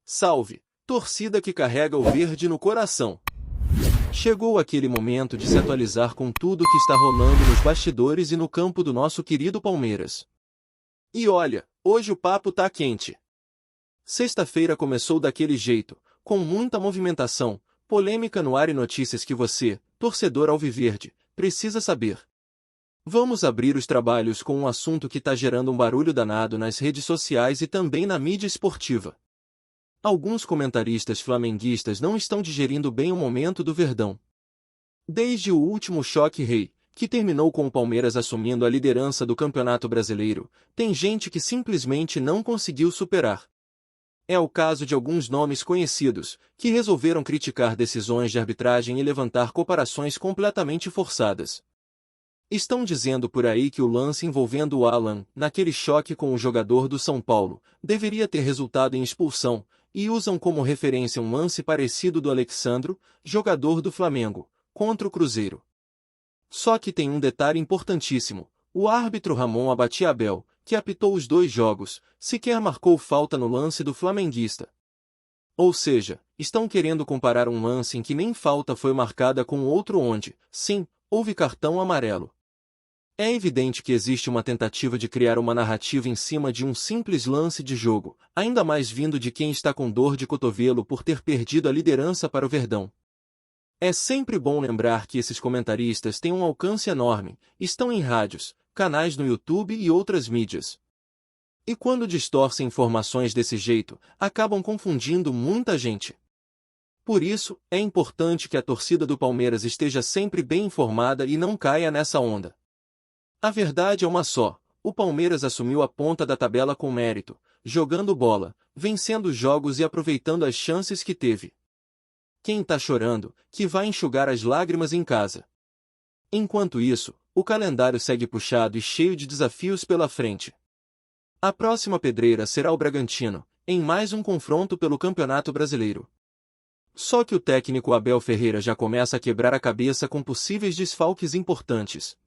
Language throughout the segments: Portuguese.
Salve, torcida que carrega o verde no coração. Chegou aquele momento de se atualizar com tudo que está rolando nos bastidores e no campo do nosso querido Palmeiras. E olha, hoje o papo tá quente. Sexta-feira começou daquele jeito, com muita movimentação, polêmica no ar e notícias que você, torcedor alviverde, precisa saber. Vamos abrir os trabalhos com um assunto que tá gerando um barulho danado nas redes sociais e também na mídia esportiva. Alguns comentaristas flamenguistas não estão digerindo bem o momento do Verdão. Desde o último choque rei, que terminou com o Palmeiras assumindo a liderança do Campeonato Brasileiro, tem gente que simplesmente não conseguiu superar. É o caso de alguns nomes conhecidos, que resolveram criticar decisões de arbitragem e levantar comparações completamente forçadas. Estão dizendo por aí que o lance envolvendo o Alan, naquele choque com o jogador do São Paulo, deveria ter resultado em expulsão, e usam como referência um lance parecido do Alexandro, jogador do Flamengo, contra o Cruzeiro. Só que tem um detalhe importantíssimo: o árbitro Ramon Abatiabel, que apitou os dois jogos, sequer marcou falta no lance do flamenguista. Ou seja, estão querendo comparar um lance em que nem falta foi marcada com outro onde, sim, houve cartão amarelo. É evidente que existe uma tentativa de criar uma narrativa em cima de um simples lance de jogo, ainda mais vindo de quem está com dor de cotovelo por ter perdido a liderança para o Verdão. É sempre bom lembrar que esses comentaristas têm um alcance enorme, estão em rádios, canais no YouTube e outras mídias. E quando distorcem informações desse jeito, acabam confundindo muita gente. Por isso, é importante que a torcida do Palmeiras esteja sempre bem informada e não caia nessa onda. A verdade é uma só: o Palmeiras assumiu a ponta da tabela com mérito, jogando bola, vencendo os jogos e aproveitando as chances que teve. Quem tá chorando, que vai enxugar as lágrimas em casa. Enquanto isso, o calendário segue puxado e cheio de desafios pela frente. A próxima pedreira será o Bragantino, em mais um confronto pelo Campeonato Brasileiro. Só que o técnico Abel Ferreira já começa a quebrar a cabeça com possíveis desfalques importantes.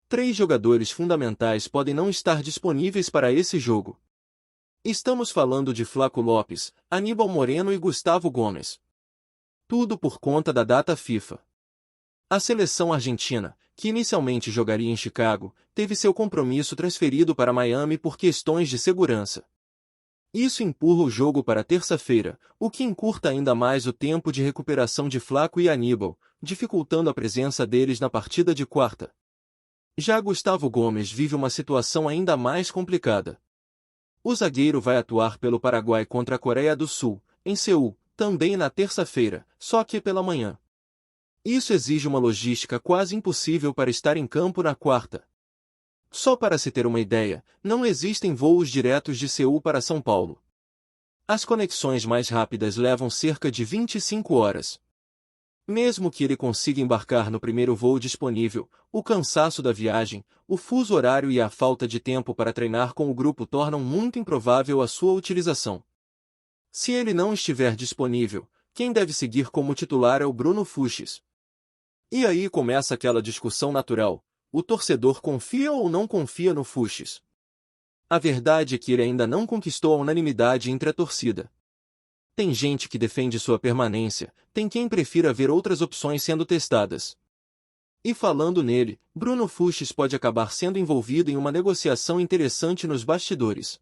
3 jogadores fundamentais podem não estar disponíveis para esse jogo. Estamos falando de Flaco Lopes, Aníbal Moreno e Gustavo Gomes. Tudo por conta da data FIFA. A seleção argentina, que inicialmente jogaria em Chicago, teve seu compromisso transferido para Miami por questões de segurança. Isso empurra o jogo para terça-feira, o que encurta ainda mais o tempo de recuperação de Flaco e Aníbal, dificultando a presença deles na partida de quarta. Já Gustavo Gomes vive uma situação ainda mais complicada. O zagueiro vai atuar pelo Paraguai contra a Coreia do Sul, em Seul, também na terça-feira, só que pela manhã. Isso exige uma logística quase impossível para estar em campo na quarta. Só para se ter uma ideia, não existem voos diretos de Seul para São Paulo. As conexões mais rápidas levam cerca de 25 horas. Mesmo que ele consiga embarcar no primeiro voo disponível, o cansaço da viagem, o fuso horário e a falta de tempo para treinar com o grupo tornam muito improvável a sua utilização. Se ele não estiver disponível, quem deve seguir como titular é o Bruno Fuchs. E aí começa aquela discussão natural: o torcedor confia ou não confia no Fuchs? A verdade é que ele ainda não conquistou a unanimidade entre a torcida. Tem gente que defende sua permanência, tem quem prefira ver outras opções sendo testadas. E falando nele, Bruno Fuchs pode acabar sendo envolvido em uma negociação interessante nos bastidores.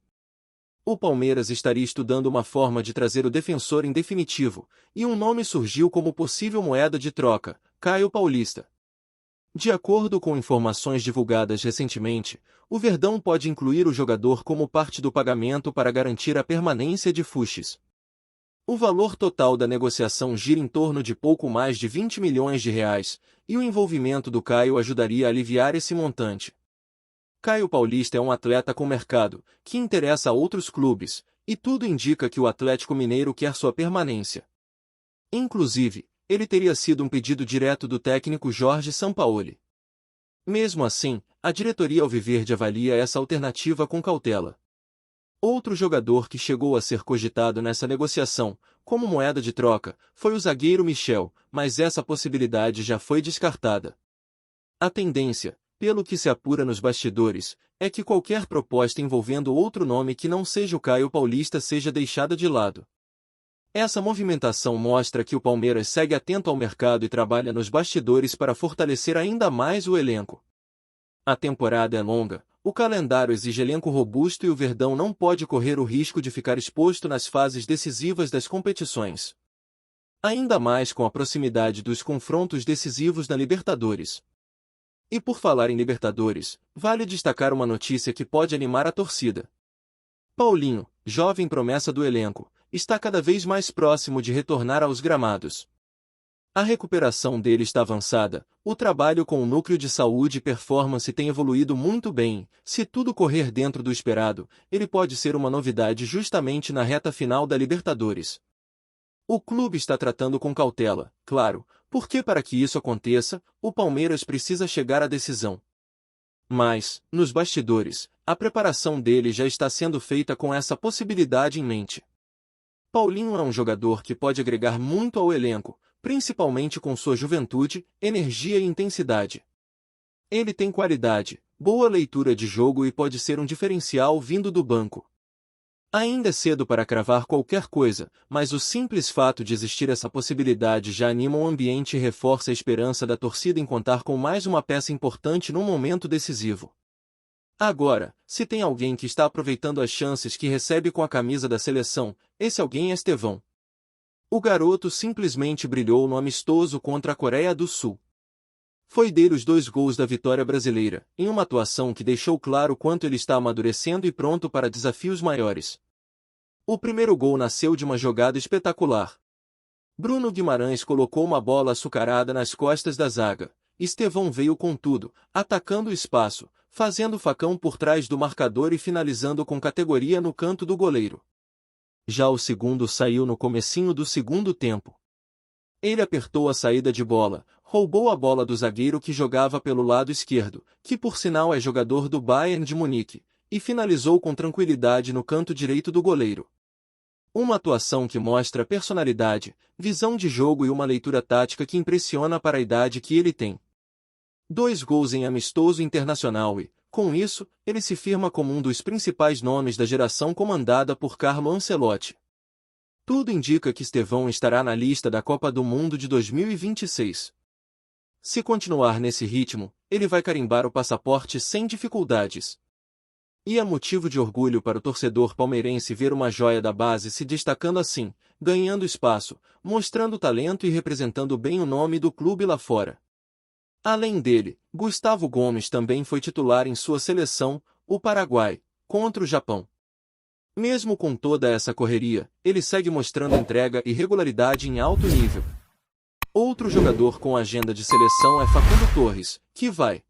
O Palmeiras estaria estudando uma forma de trazer o defensor em definitivo, e um nome surgiu como possível moeda de troca: Caio Paulista. De acordo com informações divulgadas recentemente, o Verdão pode incluir o jogador como parte do pagamento para garantir a permanência de Fuchs. O valor total da negociação gira em torno de pouco mais de 20 milhões de reais, e o envolvimento do Caio ajudaria a aliviar esse montante. Caio Paulista é um atleta com mercado, que interessa a outros clubes, e tudo indica que o Atlético Mineiro quer sua permanência. Inclusive, ele teria sido um pedido direto do técnico Jorge Sampaoli. Mesmo assim, a diretoria alviverde avalia essa alternativa com cautela. Outro jogador que chegou a ser cogitado nessa negociação, como moeda de troca, foi o zagueiro Michel, mas essa possibilidade já foi descartada. A tendência, pelo que se apura nos bastidores, é que qualquer proposta envolvendo outro nome que não seja o Caio Paulista seja deixada de lado. Essa movimentação mostra que o Palmeiras segue atento ao mercado e trabalha nos bastidores para fortalecer ainda mais o elenco. A temporada é longa, o calendário exige elenco robusto e o Verdão não pode correr o risco de ficar exposto nas fases decisivas das competições. Ainda mais com a proximidade dos confrontos decisivos na Libertadores. E por falar em Libertadores, vale destacar uma notícia que pode animar a torcida. Paulinho, jovem promessa do elenco, está cada vez mais próximo de retornar aos gramados. A recuperação dele está avançada, o trabalho com o núcleo de saúde e performance tem evoluído muito bem, se tudo correr dentro do esperado, ele pode ser uma novidade justamente na reta final da Libertadores. O clube está tratando com cautela, claro, porque para que isso aconteça, o Palmeiras precisa chegar à decisão. Mas, nos bastidores, a preparação dele já está sendo feita com essa possibilidade em mente. Paulinho é um jogador que pode agregar muito ao elenco, principalmente com sua juventude, energia e intensidade. Ele tem qualidade, boa leitura de jogo e pode ser um diferencial vindo do banco. Ainda é cedo para cravar qualquer coisa, mas o simples fato de existir essa possibilidade já anima o ambiente e reforça a esperança da torcida em contar com mais uma peça importante num momento decisivo. Agora, se tem alguém que está aproveitando as chances que recebe com a camisa da seleção, esse alguém é Estevão. O garoto simplesmente brilhou no amistoso contra a Coreia do Sul. Foi dele os 2 gols da vitória brasileira, em uma atuação que deixou claro quanto ele está amadurecendo e pronto para desafios maiores. O primeiro gol nasceu de uma jogada espetacular. Bruno Guimarães colocou uma bola açucarada nas costas da zaga. Estevão veio com tudo, atacando o espaço, fazendo facão por trás do marcador e finalizando com categoria no canto do goleiro. Já o segundo saiu no comecinho do segundo tempo. Ele apertou a saída de bola, roubou a bola do zagueiro que jogava pelo lado esquerdo, que por sinal é jogador do Bayern de Munique, e finalizou com tranquilidade no canto direito do goleiro. Uma atuação que mostra personalidade, visão de jogo e uma leitura tática que impressiona para a idade que ele tem. 2 gols em amistoso internacional e, com isso, ele se firma como um dos principais nomes da geração comandada por Carlo Ancelotti. Tudo indica que Estevão estará na lista da Copa do Mundo de 2026. Se continuar nesse ritmo, ele vai carimbar o passaporte sem dificuldades. E é motivo de orgulho para o torcedor palmeirense ver uma joia da base se destacando assim, ganhando espaço, mostrando talento e representando bem o nome do clube lá fora. Além dele, Gustavo Gomes também foi titular em sua seleção, o Paraguai, contra o Japão. Mesmo com toda essa correria, ele segue mostrando entrega e regularidade em alto nível. Outro jogador com agenda de seleção é Facundo Torres, que vai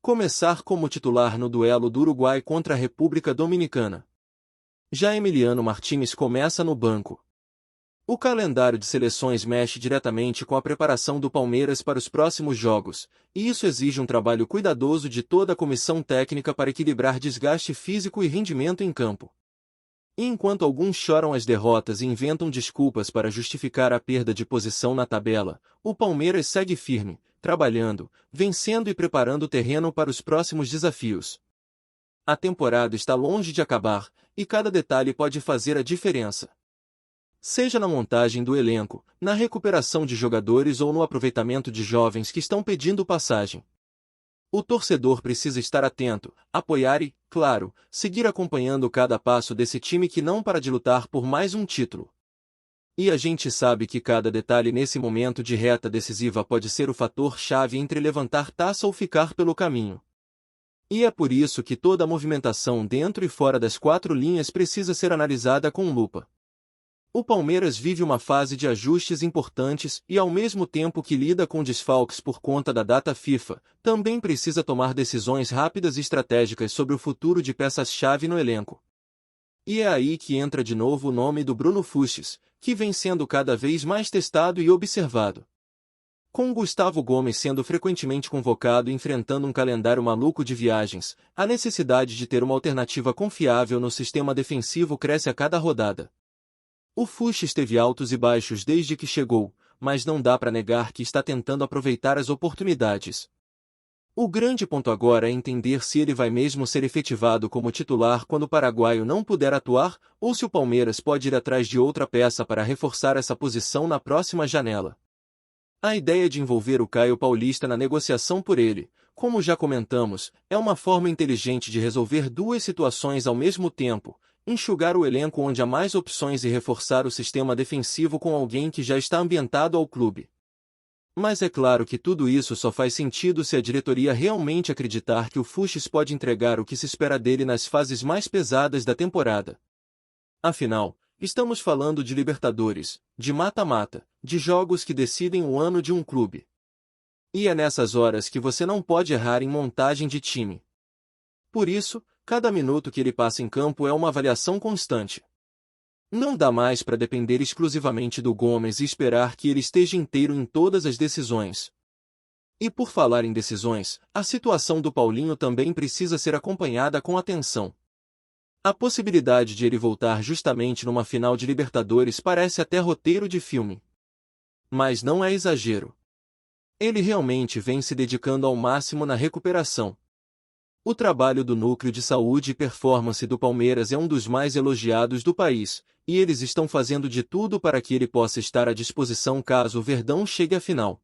começar como titular no duelo do Uruguai contra a República Dominicana. Já Emiliano Martínez começa no banco. O calendário de seleções mexe diretamente com a preparação do Palmeiras para os próximos jogos, e isso exige um trabalho cuidadoso de toda a comissão técnica para equilibrar desgaste físico e rendimento em campo. E enquanto alguns choram as derrotas e inventam desculpas para justificar a perda de posição na tabela, o Palmeiras segue firme, trabalhando, vencendo e preparando o terreno para os próximos desafios. A temporada está longe de acabar, e cada detalhe pode fazer a diferença. Seja na montagem do elenco, na recuperação de jogadores ou no aproveitamento de jovens que estão pedindo passagem. O torcedor precisa estar atento, apoiar e, claro, seguir acompanhando cada passo desse time que não para de lutar por mais um título. E a gente sabe que cada detalhe nesse momento de reta decisiva pode ser o fator-chave entre levantar taça ou ficar pelo caminho. E é por isso que toda a movimentação dentro e fora das 4 linhas precisa ser analisada com lupa. O Palmeiras vive uma fase de ajustes importantes e, ao mesmo tempo que lida com desfalques por conta da data FIFA, também precisa tomar decisões rápidas e estratégicas sobre o futuro de peças-chave no elenco. E é aí que entra de novo o nome do Bruno Fuchs, que vem sendo cada vez mais testado e observado. Com Gustavo Gomes sendo frequentemente convocado e enfrentando um calendário maluco de viagens, a necessidade de ter uma alternativa confiável no sistema defensivo cresce a cada rodada. O Fuchs teve altos e baixos desde que chegou, mas não dá para negar que está tentando aproveitar as oportunidades. O grande ponto agora é entender se ele vai mesmo ser efetivado como titular quando o paraguaio não puder atuar, ou se o Palmeiras pode ir atrás de outra peça para reforçar essa posição na próxima janela. A ideia de envolver o Caio Paulista na negociação por ele, como já comentamos, é uma forma inteligente de resolver duas situações ao mesmo tempo: enxugar o elenco onde há mais opções e reforçar o sistema defensivo com alguém que já está ambientado ao clube. Mas é claro que tudo isso só faz sentido se a diretoria realmente acreditar que o Fuchs pode entregar o que se espera dele nas fases mais pesadas da temporada. Afinal, estamos falando de Libertadores, de mata-mata, de jogos que decidem o ano de um clube. E é nessas horas que você não pode errar em montagem de time. Por isso, cada minuto que ele passa em campo é uma avaliação constante. Não dá mais para depender exclusivamente do Gomes e esperar que ele esteja inteiro em todas as decisões. E por falar em decisões, a situação do Paulinho também precisa ser acompanhada com atenção. A possibilidade de ele voltar justamente numa final de Libertadores parece até roteiro de filme. Mas não é exagero. Ele realmente vem se dedicando ao máximo na recuperação. O trabalho do Núcleo de Saúde e Performance do Palmeiras é um dos mais elogiados do país, e eles estão fazendo de tudo para que ele possa estar à disposição caso o Verdão chegue à final.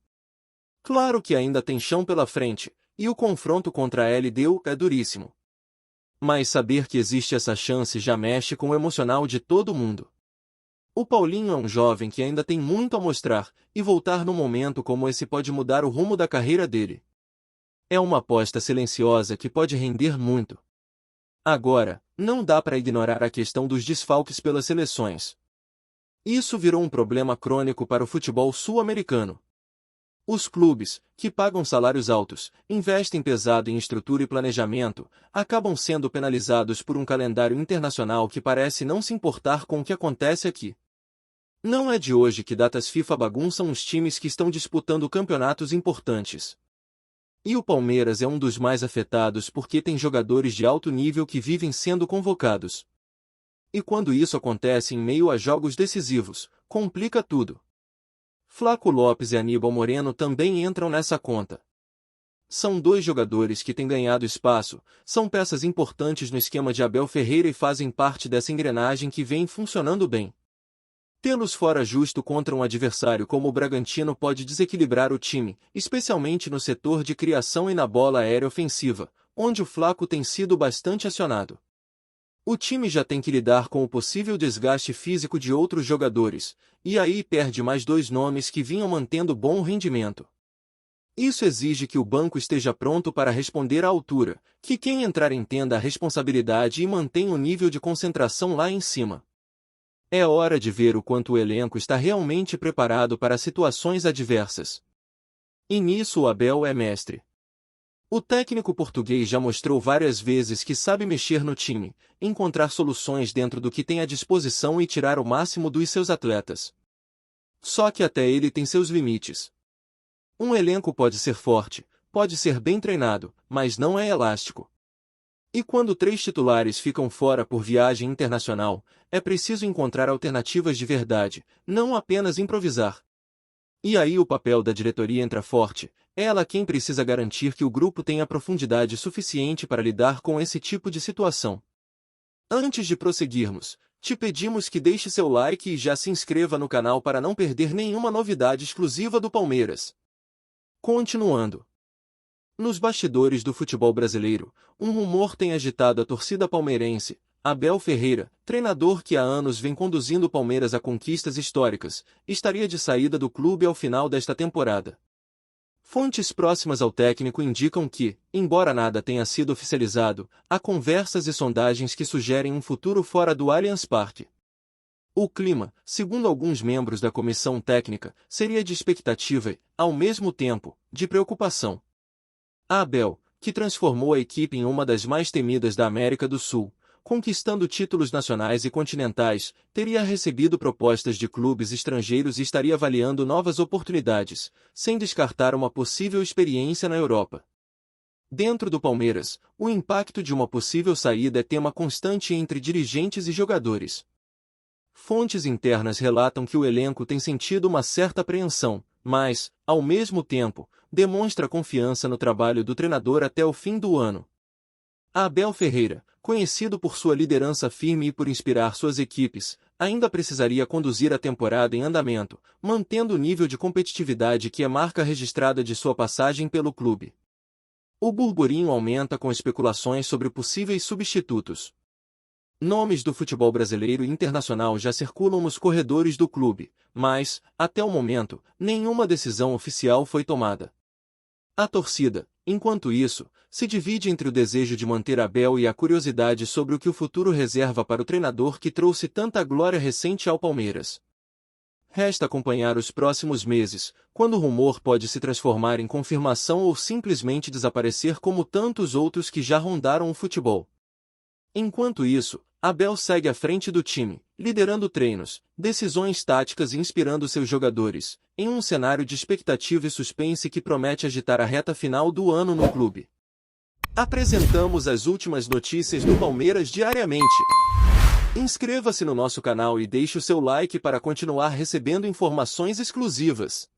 Claro que ainda tem chão pela frente, e o confronto contra a LDU é duríssimo. Mas saber que existe essa chance já mexe com o emocional de todo mundo. O Paulinho é um jovem que ainda tem muito a mostrar, e voltar num momento como esse pode mudar o rumo da carreira dele. É uma aposta silenciosa que pode render muito. Agora, não dá para ignorar a questão dos desfalques pelas seleções. Isso virou um problema crônico para o futebol sul-americano. Os clubes, que pagam salários altos, investem pesado em estrutura e planejamento, acabam sendo penalizados por um calendário internacional que parece não se importar com o que acontece aqui. Não é de hoje que datas FIFA bagunçam os times que estão disputando campeonatos importantes. E o Palmeiras é um dos mais afetados porque tem jogadores de alto nível que vivem sendo convocados. E quando isso acontece em meio a jogos decisivos, complica tudo. Flaco Lopes e Aníbal Moreno também entram nessa conta. São dois jogadores que têm ganhado espaço, são peças importantes no esquema de Abel Ferreira e fazem parte dessa engrenagem que vem funcionando bem. Tê-los fora justo contra um adversário como o Bragantino pode desequilibrar o time, especialmente no setor de criação e na bola aérea ofensiva, onde o Flaco tem sido bastante acionado. O time já tem que lidar com o possível desgaste físico de outros jogadores, e aí perde mais dois nomes que vinham mantendo bom rendimento. Isso exige que o banco esteja pronto para responder à altura, que quem entrar entenda a responsabilidade e mantenha o nível de concentração lá em cima. É hora de ver o quanto o elenco está realmente preparado para situações adversas. E nisso o Abel é mestre. O técnico português já mostrou várias vezes que sabe mexer no time, encontrar soluções dentro do que tem à disposição e tirar o máximo dos seus atletas. Só que até ele tem seus limites. Um elenco pode ser forte, pode ser bem treinado, mas não é elástico. E quando 3 titulares ficam fora por viagem internacional, é preciso encontrar alternativas de verdade, não apenas improvisar. E aí o papel da diretoria entra forte, é ela quem precisa garantir que o grupo tenha profundidade suficiente para lidar com esse tipo de situação. Antes de prosseguirmos, te pedimos que deixe seu like e já se inscreva no canal para não perder nenhuma novidade exclusiva do Palmeiras. Continuando. Nos bastidores do futebol brasileiro, um rumor tem agitado a torcida palmeirense. Abel Ferreira, treinador que há anos vem conduzindo o Palmeiras a conquistas históricas, estaria de saída do clube ao final desta temporada. Fontes próximas ao técnico indicam que, embora nada tenha sido oficializado, há conversas e sondagens que sugerem um futuro fora do Allianz Parque. O clima, segundo alguns membros da comissão técnica, seria de expectativa e, ao mesmo tempo, de preocupação. Abel, que transformou a equipe em uma das mais temidas da América do Sul, conquistando títulos nacionais e continentais, teria recebido propostas de clubes estrangeiros e estaria avaliando novas oportunidades, sem descartar uma possível experiência na Europa. Dentro do Palmeiras, o impacto de uma possível saída é tema constante entre dirigentes e jogadores. Fontes internas relatam que o elenco tem sentido uma certa apreensão, mas, ao mesmo tempo, demonstra confiança no trabalho do treinador até o fim do ano. Abel Ferreira, conhecido por sua liderança firme e por inspirar suas equipes, ainda precisaria conduzir a temporada em andamento, mantendo o nível de competitividade que é marca registrada de sua passagem pelo clube. O burburinho aumenta com especulações sobre possíveis substitutos. Nomes do futebol brasileiro e internacional já circulam nos corredores do clube, mas, até o momento, nenhuma decisão oficial foi tomada. A torcida, enquanto isso, se divide entre o desejo de manter Abel e a curiosidade sobre o que o futuro reserva para o treinador que trouxe tanta glória recente ao Palmeiras. Resta acompanhar os próximos meses, quando o rumor pode se transformar em confirmação ou simplesmente desaparecer como tantos outros que já rondaram o futebol. Enquanto isso, Abel segue à frente do time, liderando treinos, decisões táticas e inspirando seus jogadores, em um cenário de expectativa e suspense que promete agitar a reta final do ano no clube. Apresentamos as últimas notícias do Palmeiras diariamente. Inscreva-se no nosso canal e deixe o seu like para continuar recebendo informações exclusivas.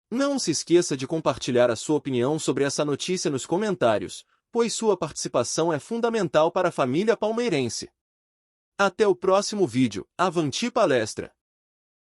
Não se esqueça de compartilhar a sua opinião sobre essa notícia nos comentários, pois sua participação é fundamental para a família palmeirense. Até o próximo vídeo. Avante palestra!